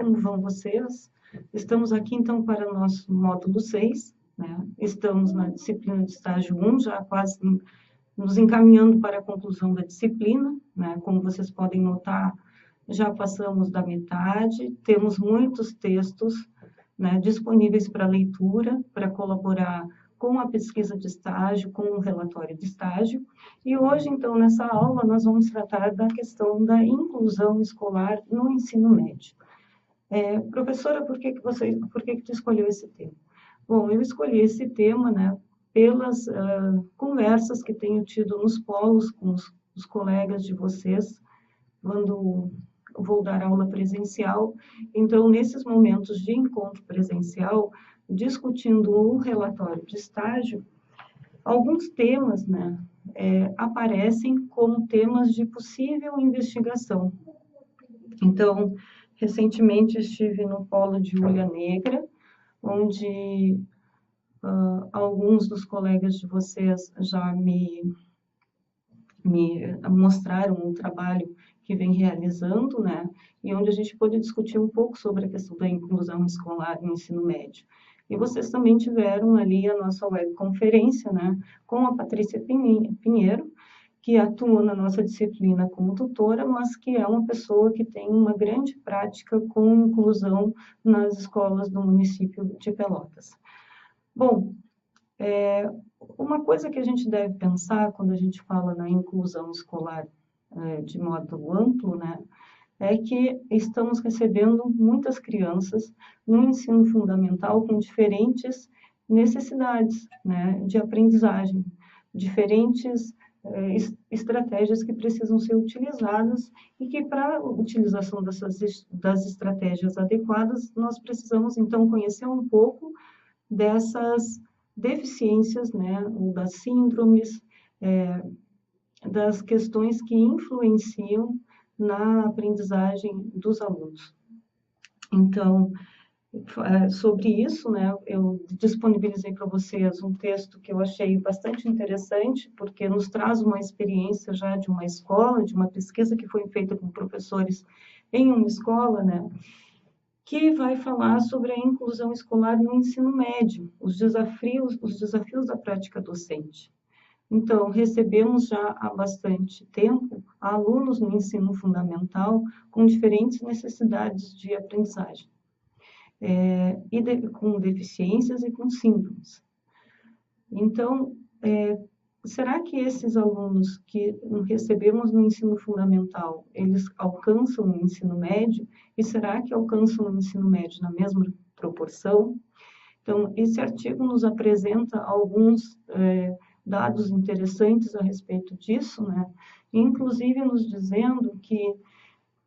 como vão vocês? Estamos aqui, então, para o nosso módulo 6, né? Estamos na disciplina de estágio 1, já quase nos encaminhando para a conclusão da disciplina, né? Como vocês podem notar, já passamos da metade, temos muitos textos, né, disponíveis para leitura, para colaborar com a pesquisa de estágio, com o relatório de estágio. E hoje, então, nessa aula, nós vamos tratar da questão da inclusão escolar no ensino médio. Professora, por que tu escolheu esse tema? Bom, eu escolhi esse tema, né, pelas conversas que tenho tido nos polos com os colegas de vocês, quando vou dar aula presencial. Então, nesses momentos de encontro presencial, discutindo o relatório de estágio, alguns temas, né, aparecem como temas de possível investigação. Então, recentemente estive no polo de Ulha Negra, onde alguns dos colegas de vocês já me mostraram um trabalho que vem realizando, né, e onde a gente pôde discutir um pouco sobre a questão da inclusão escolar no ensino médio. E vocês também tiveram ali a nossa webconferência, né, com a Patrícia Pinheiro, que atua na nossa disciplina como tutora, mas que é uma pessoa que tem uma grande prática com inclusão nas escolas do município de Pelotas. Bom, uma coisa que a gente deve pensar quando a gente fala na inclusão escolar de modo amplo, né, é que estamos recebendo muitas crianças no ensino fundamental com diferentes necessidades, né, de aprendizagem, diferentes estratégias que precisam ser utilizadas e que para a utilização das estratégias adequadas, nós precisamos, então, conhecer um pouco dessas deficiências, né, ou das síndromes, das questões que influenciam na aprendizagem dos alunos. Então, sobre isso, né, eu disponibilizei para vocês um texto que eu achei bastante interessante, porque nos traz uma experiência já de uma escola, de uma pesquisa que foi feita com professores em uma escola, né, que vai falar sobre a inclusão escolar no ensino médio, os desafios da prática docente. Então, recebemos já há bastante tempo alunos no ensino fundamental com diferentes necessidades de aprendizagem, com deficiências e com síndromes. Então, será que esses alunos que recebemos no ensino fundamental, eles alcançam o ensino médio? E será que alcançam o ensino médio na mesma proporção? Então, esse artigo nos apresenta alguns dados interessantes a respeito disso, né? Inclusive nos dizendo que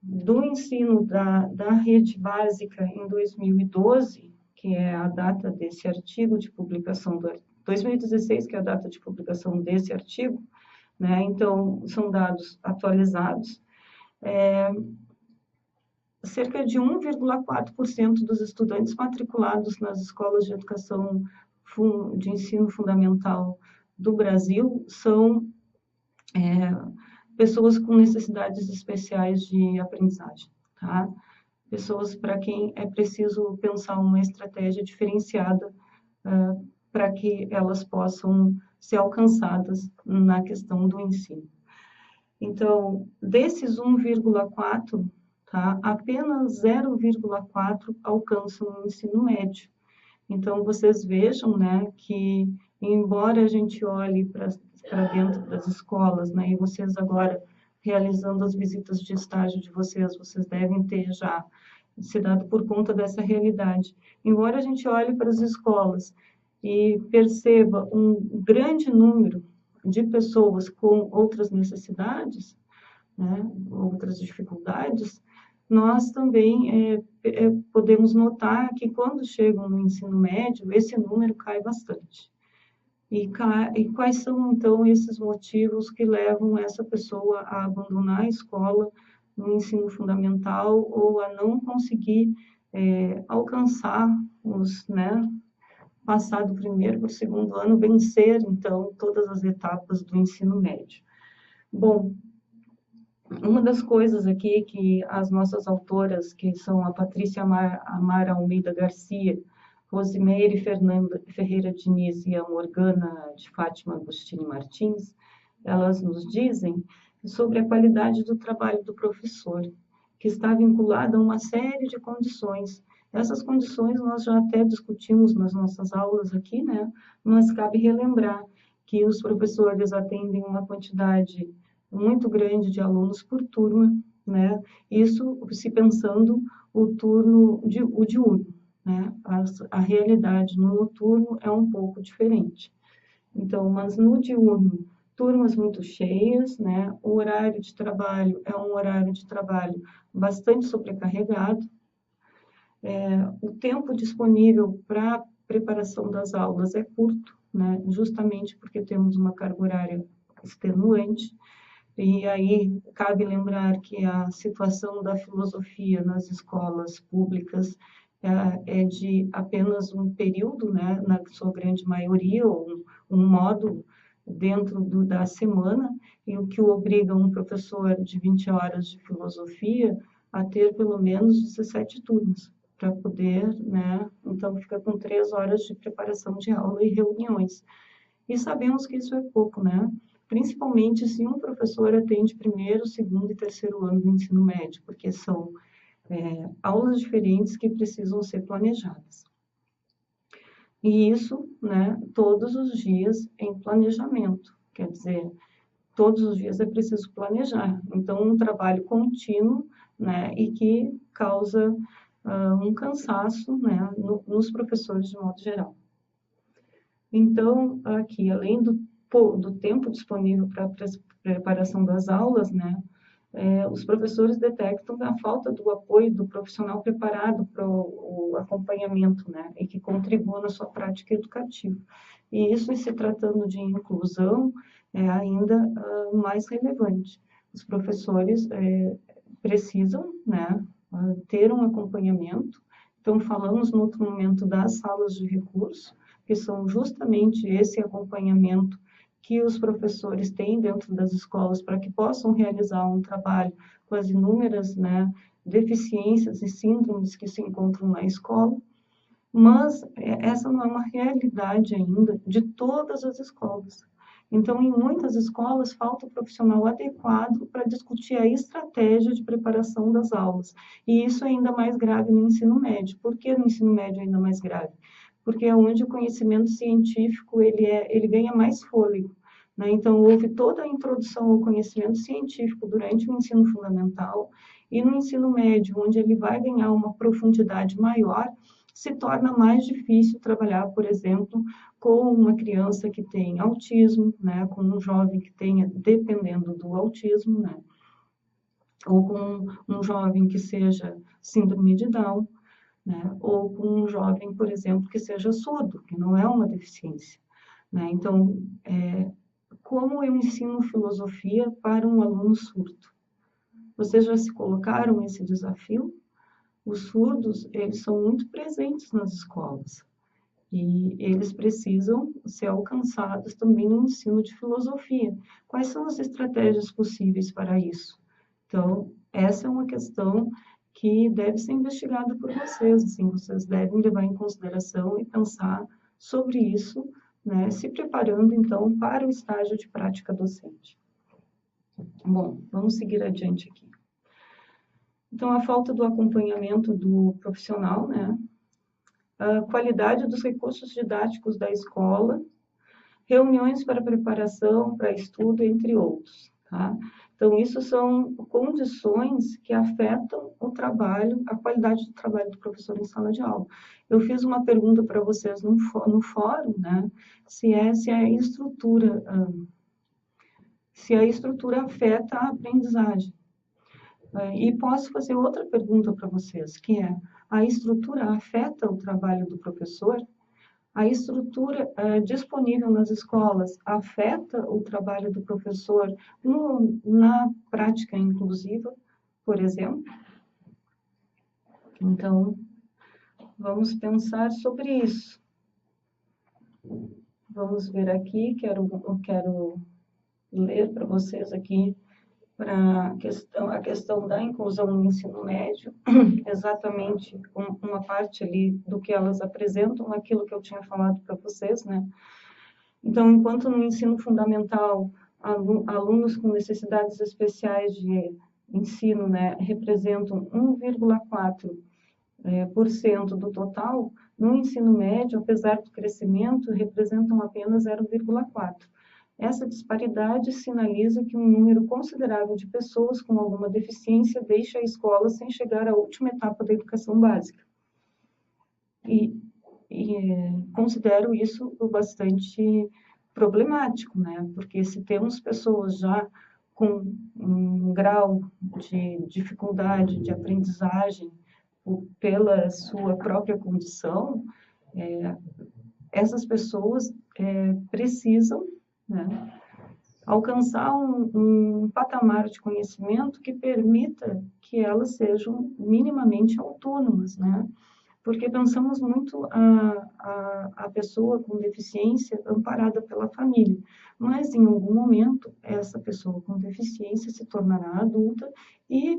do ensino da rede básica em 2012, que é a data desse artigo de publicação 2016, que é a data de publicação desse artigo, né? Então, são dados atualizados. Cerca de 1,4% dos estudantes matriculados nas escolas de educação de ensino fundamental do Brasil são pessoas com necessidades especiais de aprendizagem, tá? Pessoas para quem é preciso pensar uma estratégia diferenciada para que elas possam ser alcançadas na questão do ensino. Então, desses 1,4, tá, apenas 0,4 alcançam o ensino médio. Então, vocês vejam, né, que embora a gente olhe para dentro das escolas, né, e vocês agora realizando as visitas de estágio de vocês devem ter já se dado por conta dessa realidade. Embora a gente olhe para as escolas e perceba um grande número de pessoas com outras necessidades, né, outras dificuldades, nós também podemos notar que quando chegam no ensino médio, esse número cai bastante. E quais são, então, esses motivos que levam essa pessoa a abandonar a escola no ensino fundamental ou a não conseguir alcançar né, passar do primeiro para o segundo ano, vencer, então, todas as etapas do ensino médio? Bom, Uma das coisas aqui que as nossas autoras, que são a Patrícia Amara Almeida Garcia, Rosimeire Fernanda Ferreira Diniz e a Morgana de Fátima Agostini Martins, elas nos dizem sobre a qualidade do trabalho do professor, que está vinculada a uma série de condições. Essas condições nós já até discutimos nas nossas aulas aqui, né? Mas cabe relembrar que os professores atendem uma quantidade muito grande de alunos por turma, né? Isso se pensando o diurno, né? A realidade no noturno é um pouco diferente. Então, mas no diurno, turmas muito cheias, né? O horário de trabalho é um horário de trabalho bastante sobrecarregado. O tempo disponível para preparação das aulas é curto, né? Justamente porque temos uma carga horária extenuante. E aí cabe lembrar que a situação da filosofia nas escolas públicas é de apenas um período, né, na sua grande maioria, ou um módulo dentro da semana, e o que obriga um professor de 20 horas de filosofia a ter pelo menos 17 turmas, para poder, né, então fica com 3 horas de preparação de aula e reuniões. E sabemos que isso é pouco, né? Principalmente se um professor atende primeiro, segundo e terceiro ano do ensino médio, porque são aulas diferentes que precisam ser planejadas. E isso, né, todos os dias em planejamento, quer dizer, todos os dias é preciso planejar. Então, um trabalho contínuo, né, e que causa um cansaço, né, nos professores de modo geral. Então, aqui, além do tempo disponível para a preparação das aulas, né, os professores detectam a falta do apoio do profissional preparado para o acompanhamento, né, e que contribua na sua prática educativa. E isso, em se tratando de inclusão, é ainda mais relevante. Os professores precisam, né, ter um acompanhamento. Então, falamos no outro momento das salas de recurso, que são justamente esse acompanhamento que os professores têm dentro das escolas para que possam realizar um trabalho com as inúmeras, né, deficiências e síndromes que se encontram na escola, mas essa não é uma realidade ainda de todas as escolas. Então, em muitas escolas, falta o profissional adequado para discutir a estratégia de preparação das aulas. E isso é ainda mais grave no ensino médio. Por que no ensino médio é ainda mais grave? Porque é onde o conhecimento científico ele ganha mais fôlego. Né? Então, houve toda a introdução ao conhecimento científico durante o ensino fundamental e no ensino médio, onde ele vai ganhar uma profundidade maior, se torna mais difícil trabalhar, por exemplo, com uma criança que tem autismo, né, com um jovem que tenha, dependendo do autismo, né, ou com um jovem que seja síndrome de Down, né, ou com um jovem, por exemplo, que seja surdo, que não é uma deficiência. Né? Então, como eu ensino filosofia para um aluno surdo? Vocês já se colocaram esse desafio? Os surdos, eles são muito presentes nas escolas e eles precisam ser alcançados também no ensino de filosofia. Quais são as estratégias possíveis para isso? Então, essa é uma questão que deve ser investigada por vocês, assim, vocês devem levar em consideração e pensar sobre isso, né, se preparando, então, para o estágio de prática docente. Bom, vamos seguir adiante aqui. Então, a falta do acompanhamento do profissional, né? A qualidade dos recursos didáticos da escola, reuniões para preparação, para estudo, entre outros. Tá? Então, isso são condições que afetam o trabalho, a qualidade do trabalho do professor em sala de aula. Eu fiz uma pergunta para vocês no fórum, né? Se a estrutura afeta a aprendizagem. E posso fazer outra pergunta para vocês, que é: a estrutura afeta o trabalho do professor? A estrutura disponível nas escolas afeta o trabalho do professor na prática inclusiva, por exemplo? Então, vamos pensar sobre isso. Vamos ver aqui, eu quero ler para vocês aqui para a questão da inclusão no ensino médio, exatamente uma parte ali do que elas apresentam, aquilo que eu tinha falado para vocês, né? Então, enquanto no ensino fundamental, alunos com necessidades especiais de ensino, né, representam 1,4% do total, no ensino médio, apesar do crescimento, representam apenas 0,4%. Essa disparidade sinaliza que um número considerável de pessoas com alguma deficiência deixa a escola sem chegar à última etapa da educação básica. E considero isso bastante problemático, né? Porque se temos pessoas já com um grau de dificuldade de aprendizagem pela sua própria condição, essas pessoas precisam, né, alcançar um patamar de conhecimento que permita que elas sejam minimamente autônomas, né? Porque pensamos muito a pessoa com deficiência amparada pela família, mas em algum momento essa pessoa com deficiência se tornará adulta e,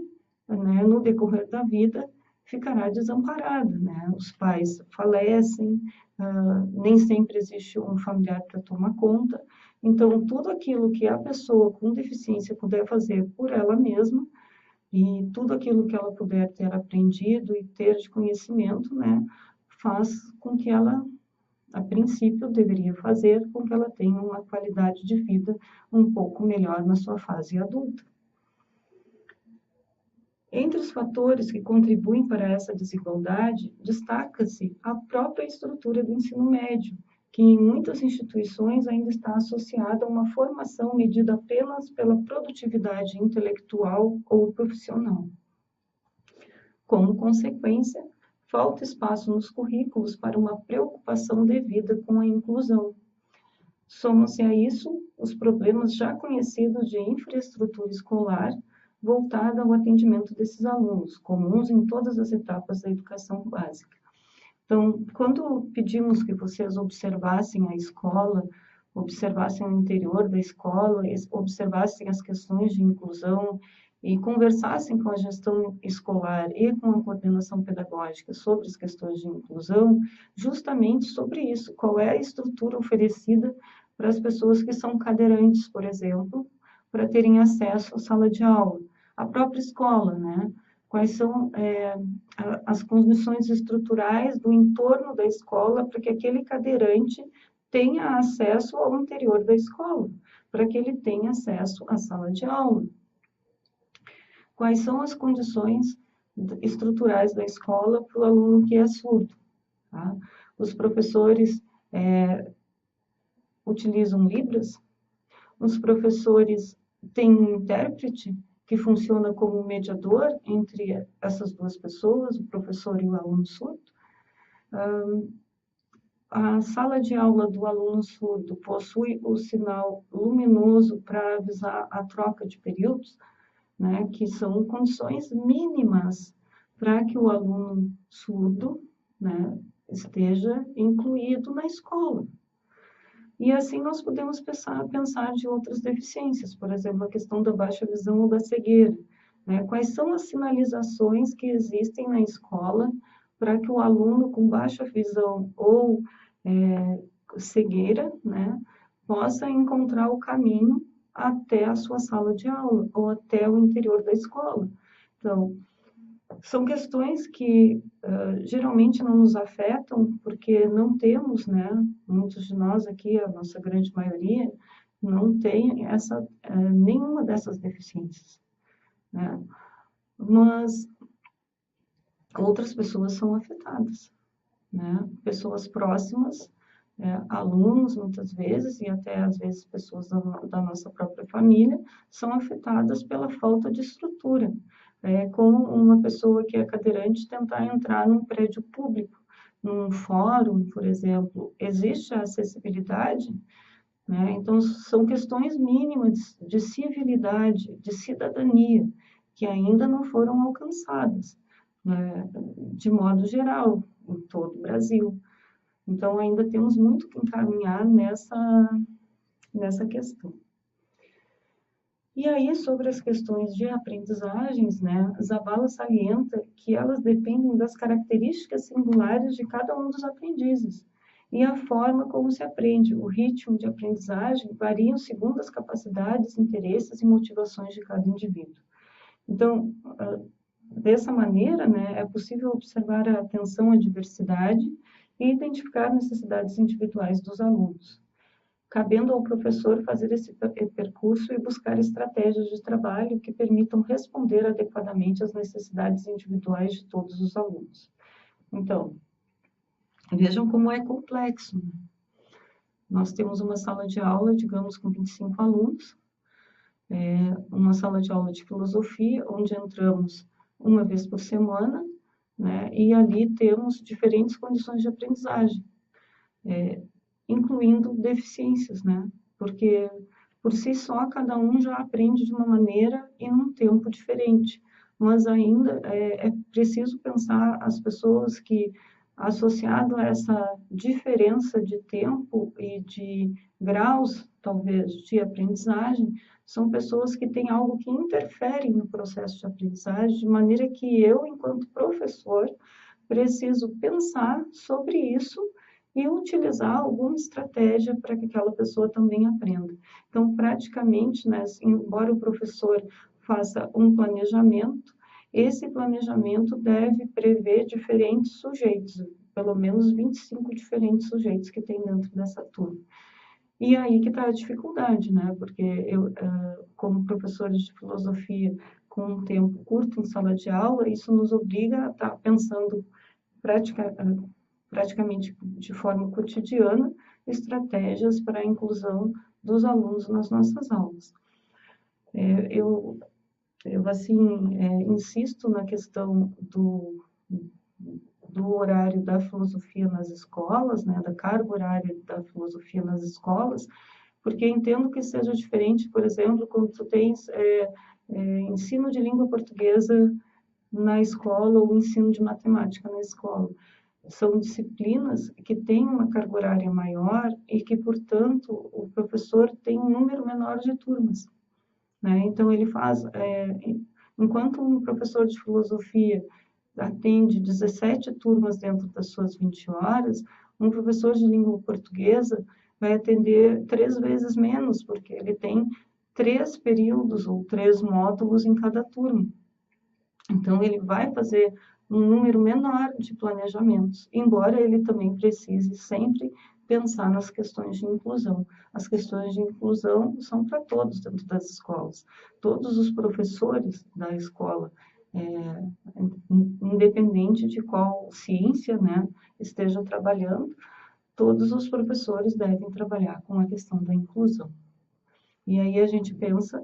né, no decorrer da vida, ficará desamparada, né? Os pais falecem, nem sempre existe um familiar para tomar conta, então tudo aquilo que a pessoa com deficiência puder fazer por ela mesma, e tudo aquilo que ela puder ter aprendido e ter de conhecimento, né, faz com que ela, a princípio, deveria fazer com que ela tenha uma qualidade de vida um pouco melhor na sua fase adulta. Entre os fatores que contribuem para essa desigualdade, destaca-se a própria estrutura do ensino médio, que em muitas instituições ainda está associada a uma formação medida apenas pela produtividade intelectual ou profissional. Como consequência, falta espaço nos currículos para uma preocupação devida com a inclusão. Soma-se a isso os problemas já conhecidos de infraestrutura escolar voltada ao atendimento desses alunos, comuns em todas as etapas da educação básica. Então, quando pedimos que vocês observassem a escola, observassem o interior da escola, observassem as questões de inclusão e conversassem com a gestão escolar e com a coordenação pedagógica sobre as questões de inclusão, justamente sobre isso, qual é a estrutura oferecida para as pessoas que são cadeirantes, por exemplo, para terem acesso à sala de aula, a própria escola, né? Quais são as condições estruturais do entorno da escola para que aquele cadeirante tenha acesso ao interior da escola, para que ele tenha acesso à sala de aula. Quais são as condições estruturais da escola para o aluno que é surdo? Tá? Os professores utilizam Libras? Os professores têm um intérprete que funciona como mediador entre essas duas pessoas, o professor e o aluno surdo? A sala de aula do aluno surdo possui o sinal luminoso para avisar a troca de períodos, né, que são condições mínimas para que o aluno surdo, né, esteja incluído na escola. E assim nós podemos pensar de outras deficiências, por exemplo, a questão da baixa visão ou da cegueira, né? Quais são as sinalizações que existem na escola para que o aluno com baixa visão ou cegueira, né, possa encontrar o caminho até a sua sala de aula ou até o interior da escola. Então, são questões que geralmente não nos afetam porque não temos, né, muitos de nós aqui, a nossa grande maioria, não tem nenhuma dessas deficiências, né? Mas outras pessoas são afetadas, né? Pessoas próximas, alunos muitas vezes e até às vezes pessoas da nossa própria família são afetadas pela falta de estrutura. Como uma pessoa que é cadeirante tentar entrar num prédio público, num fórum, por exemplo, existe a acessibilidade, né? Então, são questões mínimas de civilidade, de cidadania, que ainda não foram alcançadas, né, de modo geral, em todo o Brasil. Então, ainda temos muito que encaminhar nessa questão. E aí, sobre as questões de aprendizagens, né, Zabala salienta que elas dependem das características singulares de cada um dos aprendizes e a forma como se aprende. O ritmo de aprendizagem varia segundo as capacidades, interesses e motivações de cada indivíduo. Então, dessa maneira, né, é possível observar a atenção à diversidade e identificar necessidades individuais dos alunos, cabendo ao professor fazer esse percurso e buscar estratégias de trabalho que permitam responder adequadamente às necessidades individuais de todos os alunos. Então, vejam como é complexo, né? Nós temos uma sala de aula, digamos, com 25 alunos, uma sala de aula de filosofia, onde entramos uma vez por semana, né, e ali temos diferentes condições de aprendizagem, incluindo deficiências, né, porque por si só cada um já aprende de uma maneira e num tempo diferente, mas ainda é preciso pensar as pessoas que, associado a essa diferença de tempo e de graus, talvez, de aprendizagem, são pessoas que têm algo que interfere no processo de aprendizagem, de maneira que eu, enquanto professor, preciso pensar sobre isso e utilizar alguma estratégia para que aquela pessoa também aprenda. Então, praticamente, né, embora o professor faça um planejamento, esse planejamento deve prever diferentes sujeitos, pelo menos 25 diferentes sujeitos que tem dentro dessa turma. E aí que está a dificuldade, né? Porque eu, como professores de filosofia, com um tempo curto em sala de aula, isso nos obriga a estar pensando praticamente de forma cotidiana estratégias para a inclusão dos alunos nas nossas aulas. Eu assim, insisto na questão do horário da filosofia nas escolas, né, da carga horária da filosofia nas escolas, porque entendo que seja diferente, por exemplo, quando tu tens ensino de língua portuguesa na escola ou ensino de matemática na escola. São disciplinas que têm uma carga horária maior e que, portanto, o professor tem um número menor de turmas, né? Então, ele faz... enquanto um professor de filosofia atende 17 turmas dentro das suas 20 horas, um professor de língua portuguesa vai atender 3 vezes menos, porque ele tem 3 períodos ou 3 módulos em cada turma. Então, ele vai fazer um número menor de planejamentos, embora ele também precise sempre pensar nas questões de inclusão. As questões de inclusão são para todos dentro das escolas. Todos os professores da escola, independente de qual ciência, né, esteja trabalhando, todos os professores devem trabalhar com a questão da inclusão. E aí a gente pensa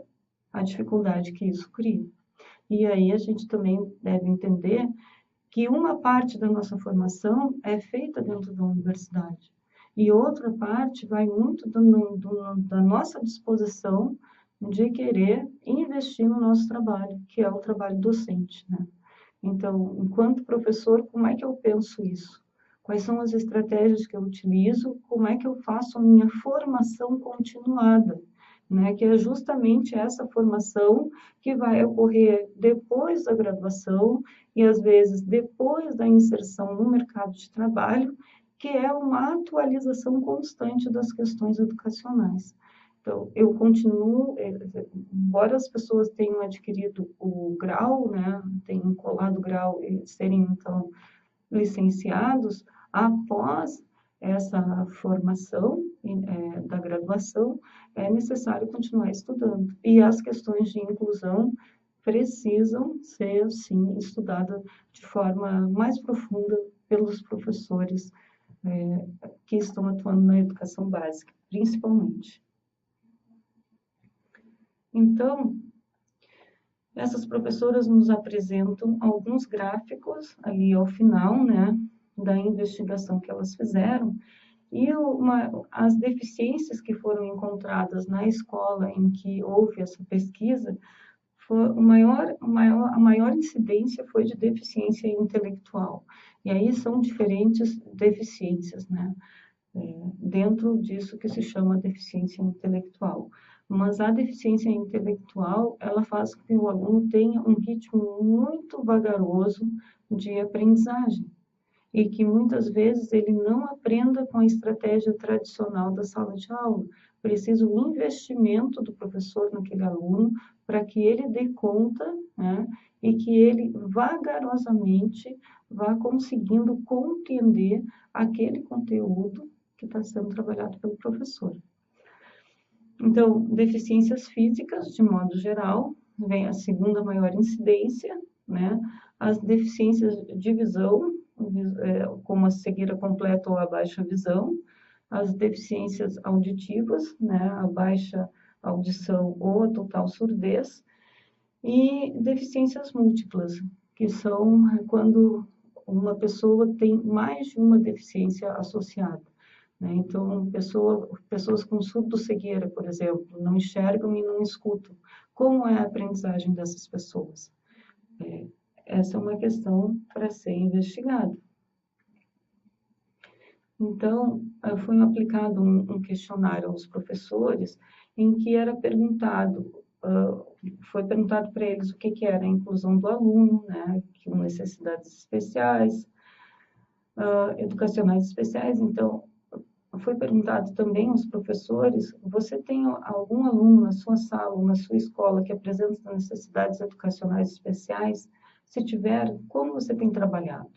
a dificuldade que isso cria. E aí a gente também deve entender que uma parte da nossa formação é feita dentro da universidade e outra parte vai muito da nossa disposição de querer investir no nosso trabalho, que é o trabalho docente, né? Então, enquanto professor, como é que eu penso isso? Quais são as estratégias que eu utilizo? Como é que eu faço a minha formação continuada? Né, que é justamente essa formação que vai ocorrer depois da graduação e, às vezes, depois da inserção no mercado de trabalho, que é uma atualização constante das questões educacionais. Então, eu continuo, embora as pessoas tenham adquirido o grau, né, tenham colado o grau e serem, então, licenciados, após essa formação da graduação, é necessário continuar estudando. E as questões de inclusão precisam ser, sim, estudadas de forma mais profunda pelos professores que estão atuando na educação básica, principalmente. Então, essas professoras nos apresentam alguns gráficos ali ao final, né, da investigação que elas fizeram, e as deficiências que foram encontradas na escola em que houve essa pesquisa, a maior incidência foi de deficiência intelectual. E aí são diferentes deficiências, né? Dentro disso que se chama deficiência intelectual. Mas a deficiência intelectual, ela faz com que o aluno tenha um ritmo muito vagaroso de aprendizagem e que muitas vezes ele não aprenda com a estratégia tradicional da sala de aula. Precisa um investimento do professor naquele aluno para que ele dê conta, né, e que ele vagarosamente vá conseguindo compreender aquele conteúdo que está sendo trabalhado pelo professor. Então, deficiências físicas, de modo geral, vem a segunda maior incidência, né? As deficiências de visão, como a cegueira completa ou a baixa visão, as deficiências auditivas, né? A baixa audição ou a total surdez, e deficiências múltiplas, que são quando uma pessoa tem mais de uma deficiência associada. Então, pessoas com surdo-cegueira, por exemplo, não enxergam e não escutam. Como é a aprendizagem dessas pessoas? Essa é uma questão para ser investigada. Então, foi aplicado um questionário aos professores em que era perguntado, foi perguntado para eles o que era a inclusão do aluno, né, com necessidades especiais, educacionais especiais. Então, foi perguntado também aos professores, você tem algum aluno na sua sala ou na sua escola que apresenta necessidades educacionais especiais? Se tiver, como você tem trabalhado?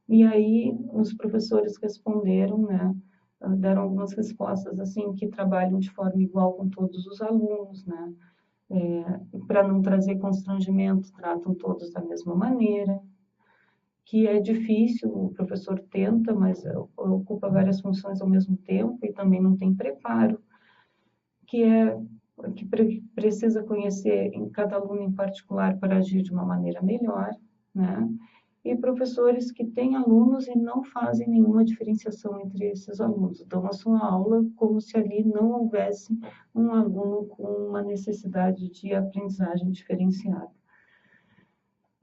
E aí os professores responderam, né, deram algumas respostas assim, que trabalham de forma igual com todos os alunos, né, para não trazer constrangimento, tratam todos da mesma maneira, que é difícil, o professor tenta, mas ocupa várias funções ao mesmo tempo e também não tem preparo, que precisa conhecer em cada aluno em particular para agir de uma maneira melhor, né? E professores que têm alunos e não fazem nenhuma diferenciação entre esses alunos, dão a sua aula como se ali não houvesse um aluno com uma necessidade de aprendizagem diferenciada.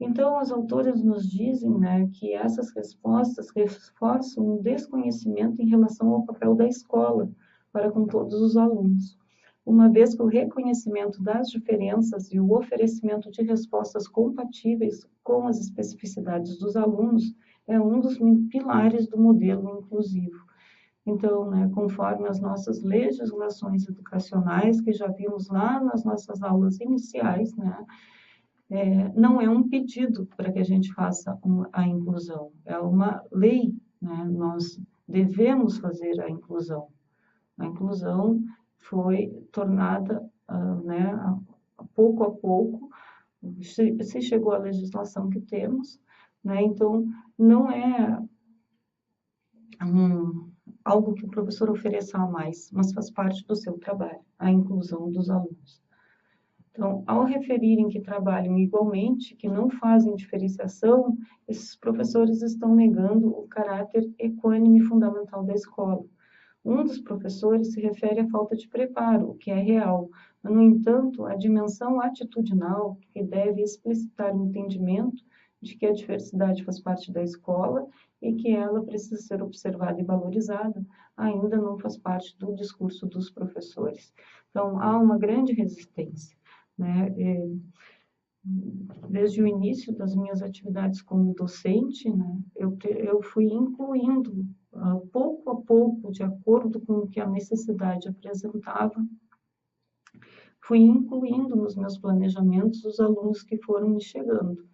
Então, as autoras nos dizem, né, que essas respostas reforçam um desconhecimento em relação ao papel da escola para com todos os alunos, uma vez que o reconhecimento das diferenças e o oferecimento de respostas compatíveis com as especificidades dos alunos é um dos pilares do modelo inclusivo. Então, né, conforme as nossas legislações educacionais, que já vimos lá nas nossas aulas iniciais, né, não é um pedido para que a gente faça a inclusão, é uma lei, né? Nós devemos fazer a inclusão. A inclusão foi tornada, né, pouco a pouco, se chegou à legislação que temos, né? Então, não é algo que o professor ofereça a mais, mas faz parte do seu trabalho, a inclusão dos alunos. Então, ao referirem que trabalham igualmente, que não fazem diferenciação, esses professores estão negando o caráter equânime fundamental da escola. Um dos professores se refere à falta de preparo, o que é real. No entanto, a dimensão atitudinal, que deve explicitar o entendimento de que a diversidade faz parte da escola e que ela precisa ser observada e valorizada, ainda não faz parte do discurso dos professores. Então, há uma grande resistência, né? Desde o início das minhas atividades como docente, né, eu fui incluindo, pouco a pouco, de acordo com o que a necessidade apresentava, fui incluindo nos meus planejamentos os alunos que foram me chegando.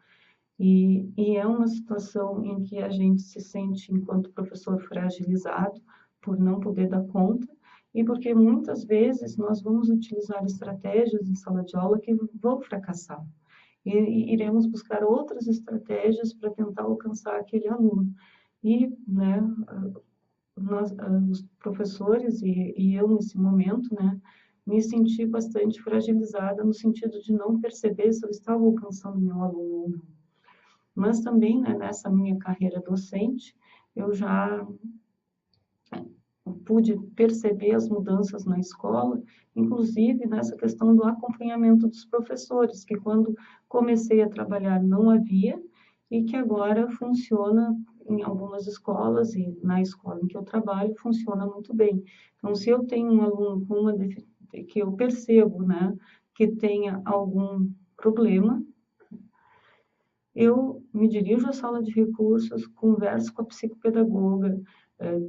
E é uma situação em que a gente se sente, enquanto professor, fragilizado por não poder dar conta, e porque muitas vezes nós vamos utilizar estratégias em sala de aula que vão fracassar. E iremos buscar outras estratégias para tentar alcançar aquele aluno. E, né, os professores e eu, nesse momento, né, me senti bastante fragilizada no sentido de não perceber se eu estava alcançando meu aluno ou não. Mas também, né, nessa minha carreira docente, eu já pude perceber as mudanças na escola, inclusive nessa questão do acompanhamento dos professores, que quando comecei a trabalhar não havia, e que agora funciona em algumas escolas, e na escola em que eu trabalho funciona muito bem. Então, se eu tenho um aluno com uma que eu percebo, né, que tenha algum problema, eu me dirijo à sala de recursos, converso com a psicopedagoga,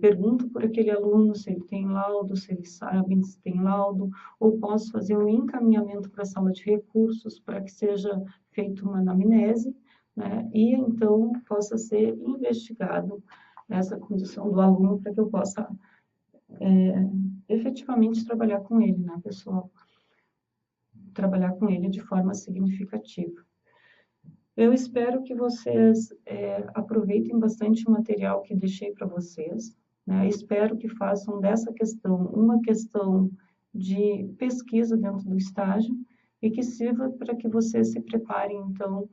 pergunto por aquele aluno se ele tem laudo, se eles sabem se tem laudo, ou posso fazer um encaminhamento para a sala de recursos para que seja feita uma anamnese, né, e então possa ser investigado essa condição do aluno para que eu possa efetivamente trabalhar com ele, né, pessoal? Trabalhar com ele de forma significativa. Eu espero que vocês aproveitem bastante o material que deixei para vocês, né? Espero que façam dessa questão uma questão de pesquisa dentro do estágio e que sirva para que vocês se preparem, então,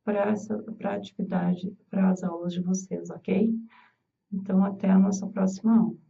para a atividade, para as aulas de vocês, ok? Então, até a nossa próxima aula.